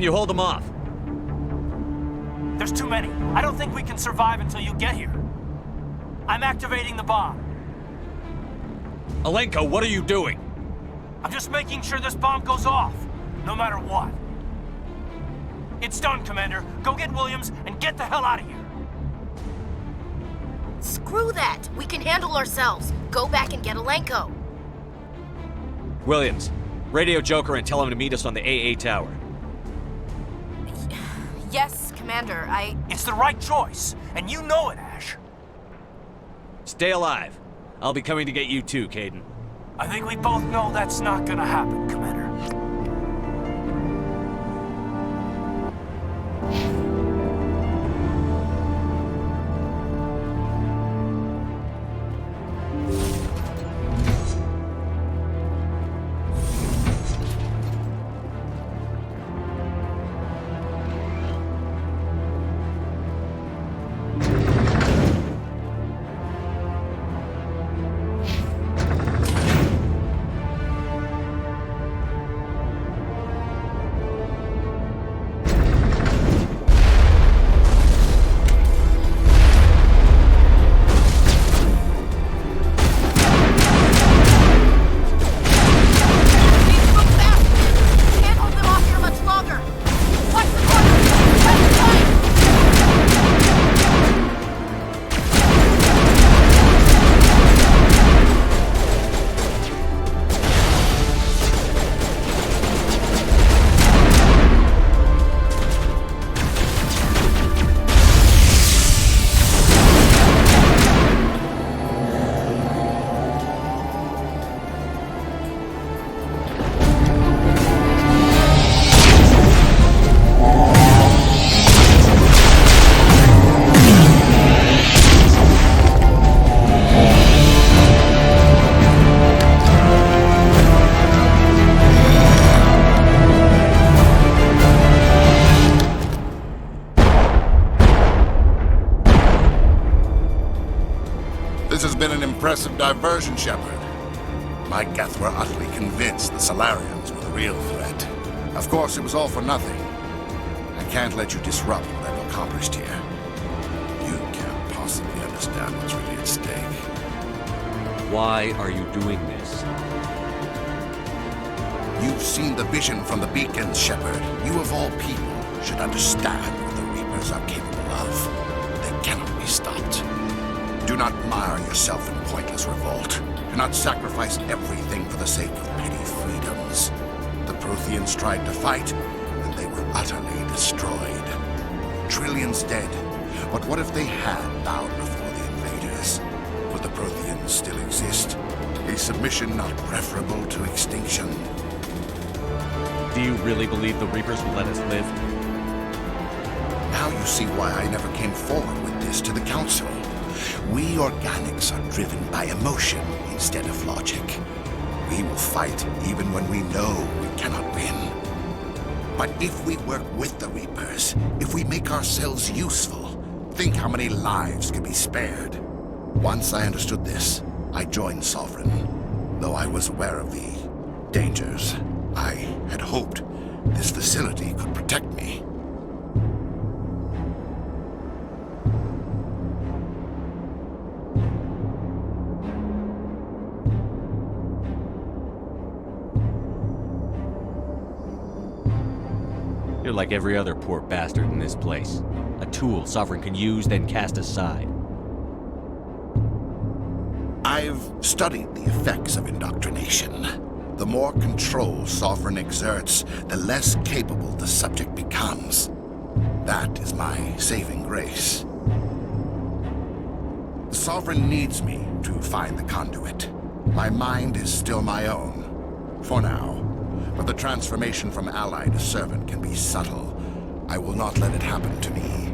Can you hold them off? There's too many. I don't think we can survive until you get here. I'm activating the bomb. Alenko, what are you doing? I'm just making sure this bomb goes off, no matter what. It's done, Commander. Go get Williams and get the hell out of here. Screw that! We can handle ourselves. Go back and get Alenko. Williams, radio Joker and tell him to meet us on the AA tower. Yes, Commander, It's the right choice, and you know it, Ash. Stay alive. I'll be coming to get you too, Caden. I think we both know that's not gonna happen, Commander. This has been an impressive diversion, Shepard. My Geth were utterly convinced the Solarians were the real threat. Of course, it was all for nothing. I can't let you disrupt what I've accomplished here. You can't possibly understand what's really at stake. Why are you doing this? You've seen the vision from the beacons, Shepard. You of all people should understand what the Reapers are capable of. They cannot be stopped. Do not mire yourself in pointless revolt. Do not sacrifice everything for the sake of petty freedoms. The Protheans tried to fight, and they were utterly destroyed. Trillions dead. But what if they had bowed before the invaders? Would the Protheans still exist? A submission not preferable to extinction? Do you really believe the Reapers will let us live? Now you see why I never came forward with this to the Council. We organics are driven by emotion instead of logic. We will fight even when we know we cannot win. But if we work with the Reapers, if we make ourselves useful, think how many lives could be spared. Once I understood this, I joined Sovereign. Though I was aware of the dangers, I had hoped this facility could protect me. You're like every other poor bastard in this place. A tool Sovereign can use, then cast aside. I've studied the effects of indoctrination. The more control Sovereign exerts, the less capable the subject becomes. That is my saving grace. The Sovereign needs me to find the conduit. My mind is still my own, for now. But the transformation from ally to servant can be subtle. I will not let it happen to me.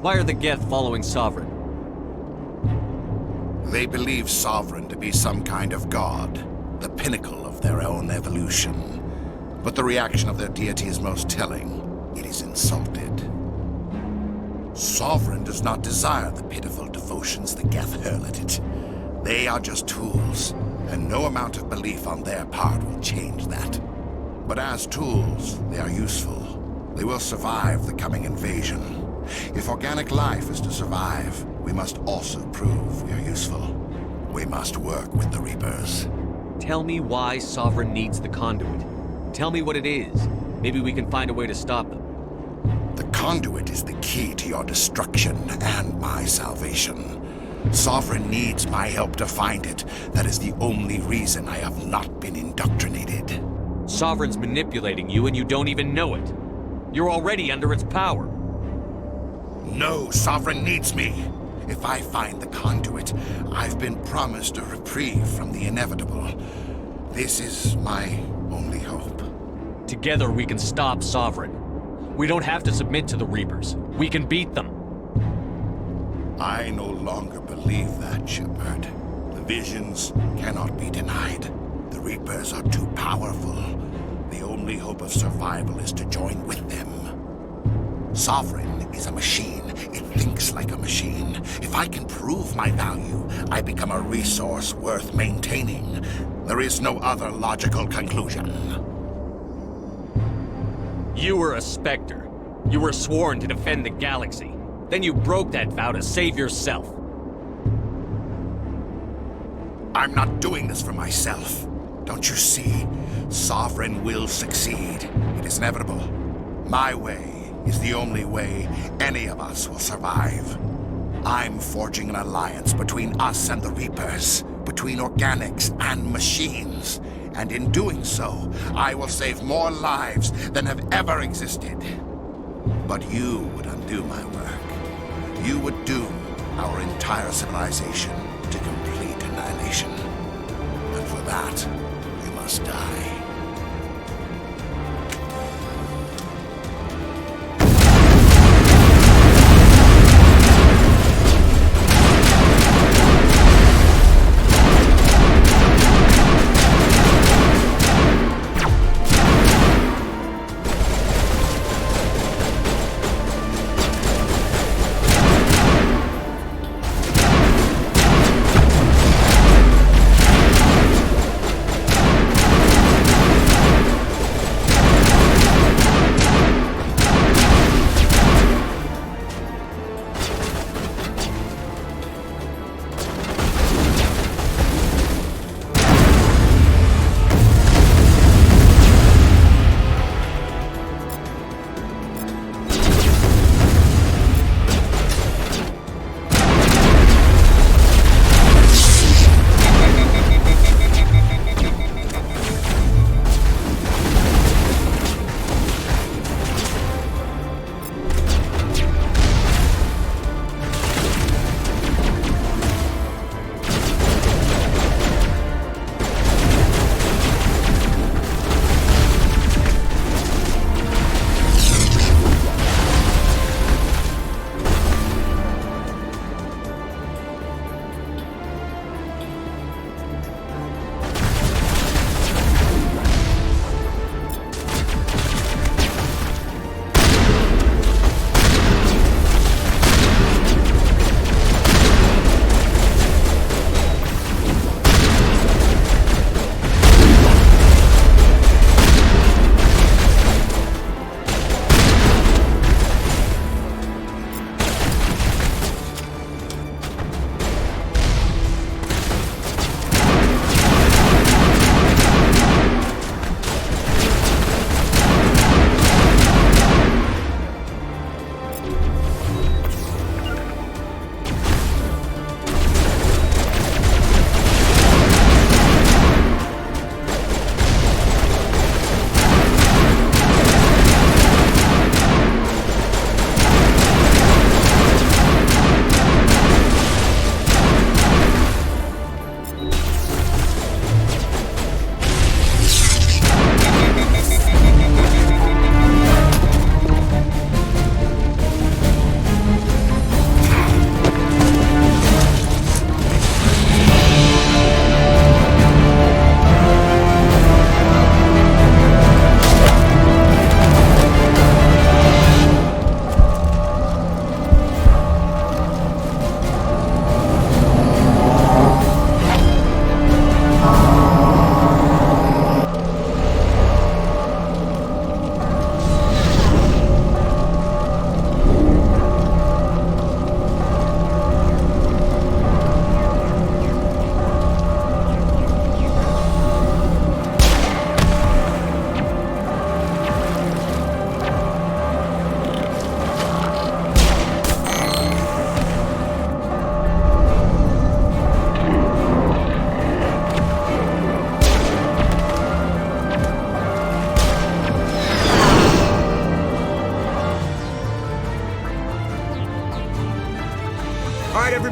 Why are the Geth following Sovereign? They believe Sovereign to be some kind of god, the pinnacle of their own evolution. But the reaction of their deity is most telling. It is insulted. Sovereign does not desire the pitiful devotions the Geth hurl at it. They are just tools, and no amount of belief on their part will change that. But as tools, they are useful. They will survive the coming invasion. If organic life is to survive, we must also prove we are useful. We must work with the Reapers. Tell me why Sovereign needs the conduit. Tell me what it is. Maybe we can find a way to stop them. The conduit is the key to your destruction and my salvation. Sovereign needs my help to find it. That is the only reason I have not been indoctrinated. Sovereign's manipulating you and you don't even know it. You're already under its power. No, Sovereign needs me. If I find the conduit, I've been promised a reprieve from the inevitable. This is my only hope. Together we can stop Sovereign. We don't have to submit to the Reapers. We can beat them. I no longer believe that, Shepard. The visions cannot be denied. The Reapers are too powerful. The only hope of survival is to join with them. Sovereign is a machine. It thinks like a machine. If I can prove my value, I become a resource worth maintaining. There is no other logical conclusion. You were a Spectre. You were sworn to defend the galaxy. Then you broke that vow to save yourself. I'm not doing this for myself. Don't you see? Sovereign will succeed. It is inevitable. My way is the only way any of us will survive. I'm forging an alliance between us and the Reapers, between organics and machines. And in doing so, I will save more lives than have ever existed. But you would undo my work. You would doom our entire civilization to complete annihilation. And for that, you must die.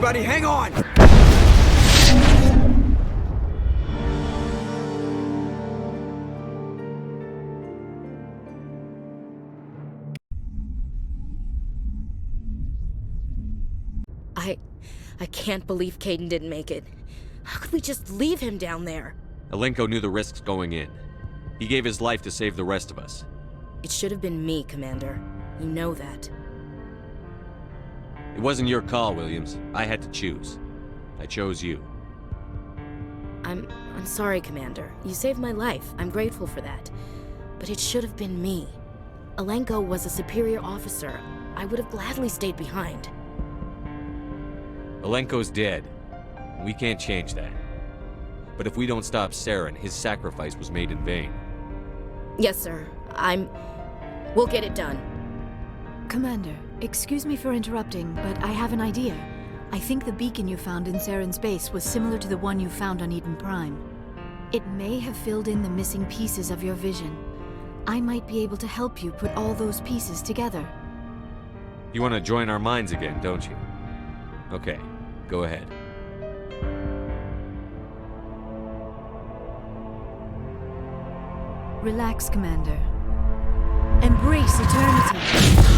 everybody, hang on! I can't believe Caden didn't make it. How could we just leave him down there? Alenko knew the risks going in. He gave his life to save the rest of us. It should have been me, Commander. You know that. It wasn't your call, Williams. I had to choose. I chose you. I'm sorry, Commander. You saved my life. I'm grateful for that. But it should have been me. Alenko was a superior officer. I would have gladly stayed behind. Alenko's dead. We can't change that. But if we don't stop Saren, his sacrifice was made in vain. Yes, sir. We'll get it done. Commander, excuse me for interrupting, but I have an idea. I think the beacon you found in Saren's base was similar to the one you found on Eden Prime. It may have filled in the missing pieces of your vision. I might be able to help you put all those pieces together. You want to join our minds again, don't you? Okay, go ahead. Relax, Commander. Embrace eternity.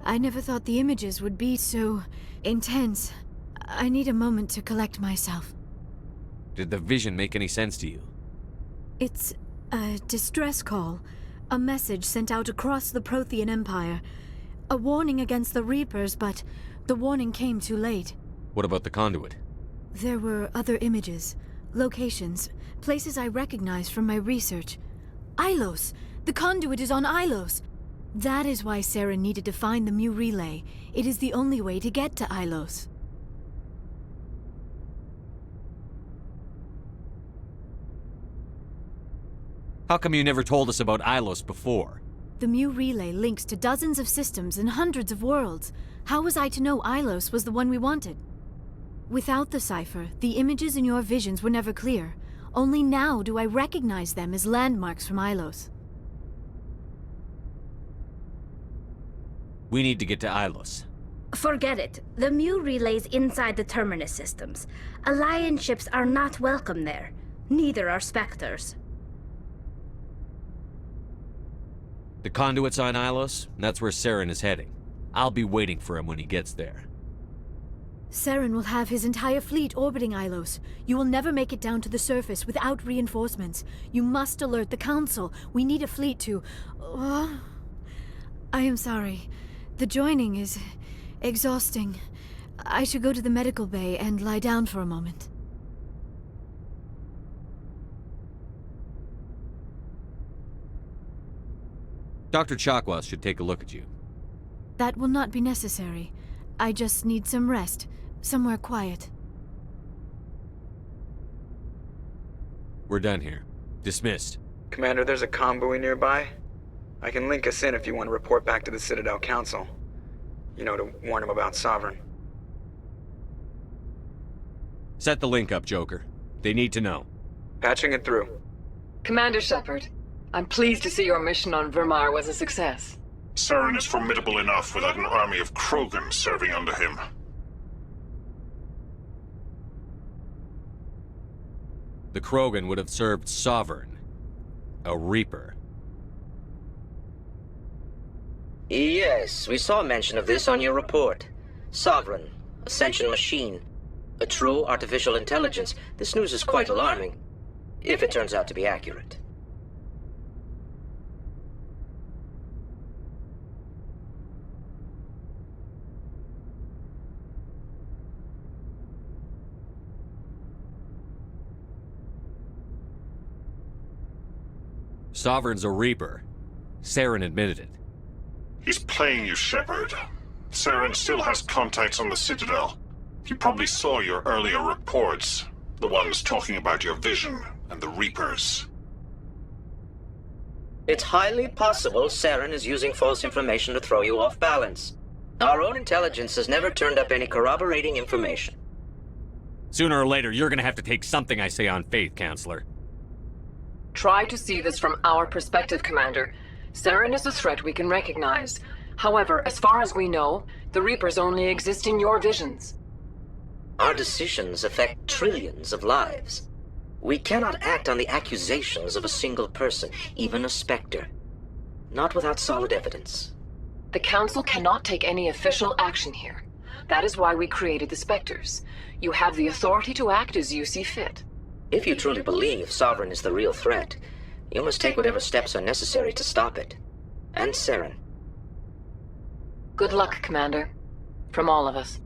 I never thought the images would be so intense. I need a moment to collect myself. Did the vision make any sense to you? It's a distress call. A message sent out across the Prothean Empire. A warning against the Reapers, but the warning came too late. What about the conduit? There were other images, locations, places I recognized from my research. Ilos! The conduit is on Ilos! That is why Saren needed to find the Mu relay. It is the only way to get to Ilos. How come you never told us about Ilos before? The Mu relay links to dozens of systems and hundreds of worlds. How was I to know Ilos was the one we wanted? Without the cipher, the images in your visions were never clear. Only now do I recognize them as landmarks from Ilos. We need to get to Ilos. Forget it. The Mu relay's inside the Terminus systems. Alliance ships are not welcome there. Neither are Spectres. The conduit's on Ilos, and that's where Saren is heading. I'll be waiting for him when he gets there. Saren will have his entire fleet orbiting Ilos. You will never make it down to the surface without reinforcements. You must alert the Council. We need a fleet to... I am sorry. The joining is exhausting. I should go to the medical bay and lie down for a moment. Dr. Chakwas should take a look at you. That will not be necessary. I just need some rest. Somewhere quiet. We're done here. Dismissed. Commander, there's a comm buoy nearby. I can link us in if you want to report back to the Citadel Council. You know, to warn them about Sovereign. Set the link up, Joker. They need to know. Patching it through. Commander Shepard, I'm pleased to see your mission on Vermar was a success. Saren is formidable enough without an army of Krogan serving under him. The Krogan would have served Sovereign. A Reaper. Yes, we saw mention of this on your report. Sovereign, Ascension machine. A true artificial intelligence. This news is quite alarming, if it turns out to be accurate. Sovereign's a Reaper. Saren admitted it. He's playing you, Shepard. Saren still has contacts on the Citadel. He probably saw your earlier reports, the ones talking about your vision and the Reapers. It's highly possible Saren is using false information to throw you off balance. Our own intelligence has never turned up any corroborating information. Sooner or later, you're gonna have to take something I say on faith, Counselor. Try to see this from our perspective, Commander. Saren is a threat we can recognize. However, as far as we know, the Reapers only exist in your visions. Our decisions affect trillions of lives. We cannot act on the accusations of a single person, even a Spectre. Not without solid evidence. The Council cannot take any official action here. That is why we created the Spectres. You have the authority to act as you see fit. If you truly believe Sovereign is the real threat, you must take whatever steps are necessary to stop it. And Saren. Good luck, Commander. From all of us.